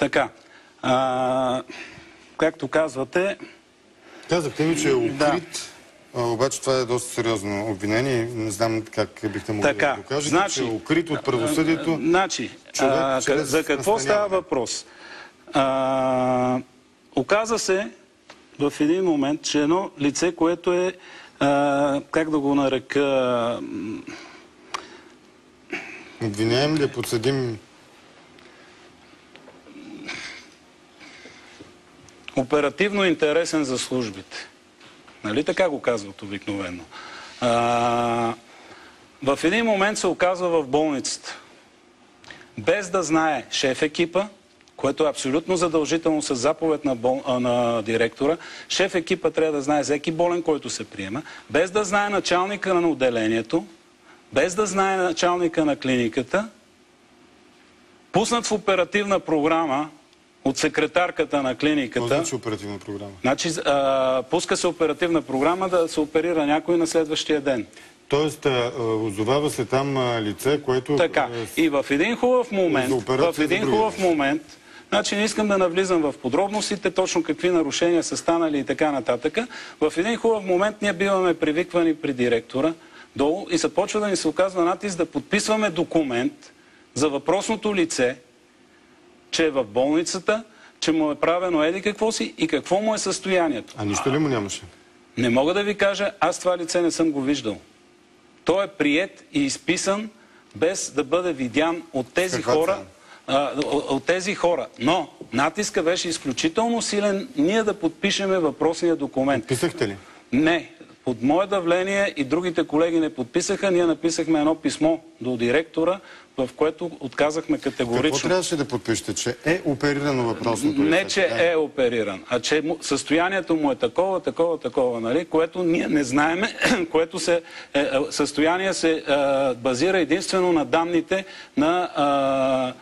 Така. Както казвате... Казахте ми, че е укрит, обаче това е доста сериозно обвинение. Не знам как бихте могли да докажете, че е укрит от правосъдието. Значи, за какво става въпрос? Оказа се в един момент, че едно лице, което е, как да го нарека... Обвиняем ли, подсъдим? Оперативно интересен за службите. Нали така го казват обикновено. В един момент се оказва в болницата. Без да знае шеф екипа, което е абсолютно задължително с заповед на директора, шеф екипа трябва да знае всеки болен, който се приема, без да знае началника на отделението, без да знае началника на клиниката, пуснат в оперативна програма от секретарката на клиниката. Какво значи оперативна програма? Значи, пуска се оперативна програма да се оперира някой на следващия ден. Тоест, озовава се там лице, което... Така. И в един хубав момент, значи не искам да навлизам в подробностите, точно какви нарушения са станали и така нататък, в един хубав момент ние биваме привиквани при директора долу и започва да ни се оказва натиск да подписваме документ за въпросното лице, че е в болницата, че му е правено еди какво си и какво му е състоянието. А нищо ли му нямаше? Не мога да ви кажа, аз това лице не съм го виждал. Той е приет и изписан без да бъде видян от тези хора. Но натиска беше изключително силен ние да подпишеме въпросния документ. Подписахте ли? Не. Под мое давление и другите колеги не подписаха. Ние написахме едно писмо до директора, в което отказахме категорично. Какво трябваше да подпишете? Че е оперирано въпросното лице? Не, че е опериран, а че състоянието му е такова, нали? Което ние не знаеме, което състояние се базира единствено на данните на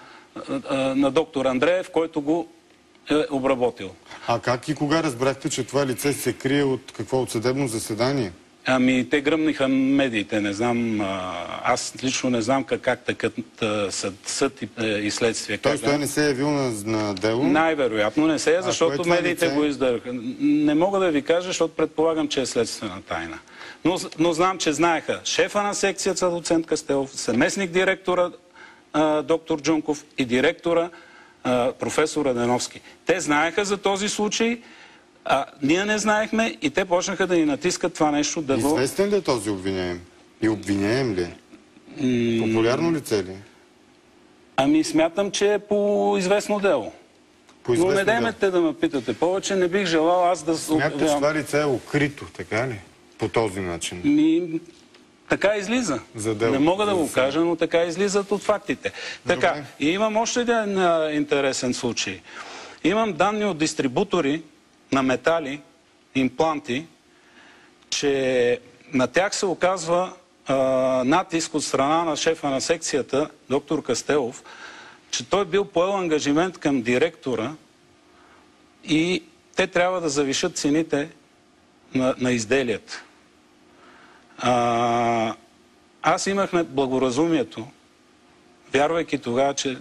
доктор Андреев, който го е обработил. А как и кога разбрахте, че това лице се крие от какво? От съдебно заседание? Ами, те гръмниха медиите, не знам, аз лично не знам как такът съд и следствие. Тоест той не се е явил на дело? Най-вероятно не се е, защото медиите го издържаха. Не мога да ви кажа, защото предполагам, че е следствена тайна. Но знам, че знаеха шефа на секцията доцент Кастелов, съместник директора доктор Джунков и директора професор Раденовски. Те знаеха за този случай, ние не знаехме и те почнаха да ни натискат това нещо да го... Известен ли е този обвиняем? И обвиняем ли? Популярно лице ли? Ами смятам, че е по известно дело. Но не даймете да ме питате повече, не бих желал аз да... Смятате, че това лице е укрито, така ли? По този начин? Така излиза. Не мога да го кажа, но така излизат от фактите. Така, и имам още един интересен случай. Имам данни от дистрибутори на метали, импланти, че на тях се оказва натиск от страна на шефа на секцията, доктор Кастелов, че той бил поел ангажимент към директора и те трябва да завишат цените на изделията. Аз имах благоразумието, вярвайки тогава, че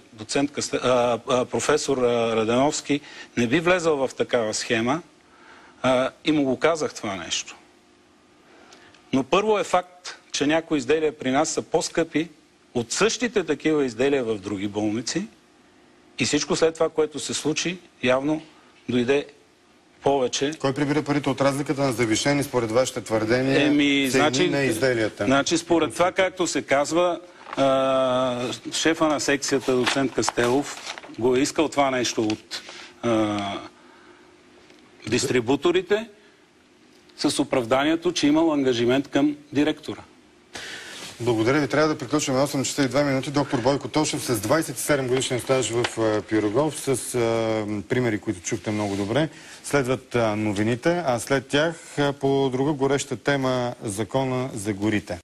професор Раденовски не би влезъл в такава схема и му го казах това нещо. Но първо е факт, че някои изделия при нас са по-скъпи от същите такива изделия в други болници и всичко след това, което се случи, явно дойде повече. Кой прибира парите от разликата на завишени според вашите твърдения цени на изделията? Значи според това, както се казва, шефа на секцията доцент Кастелов го е искал това нещо от дистрибуторите с оправданието, че имал ангажимент към директора. Благодаря ви. Трябва да приключим 8 часа и 2 минути. Доктор Бойко Тошев с 27 годишен стаж в Пирогов, с примери, които чухте много добре. Следват новините, а след тях по друга гореща тема закона за горите.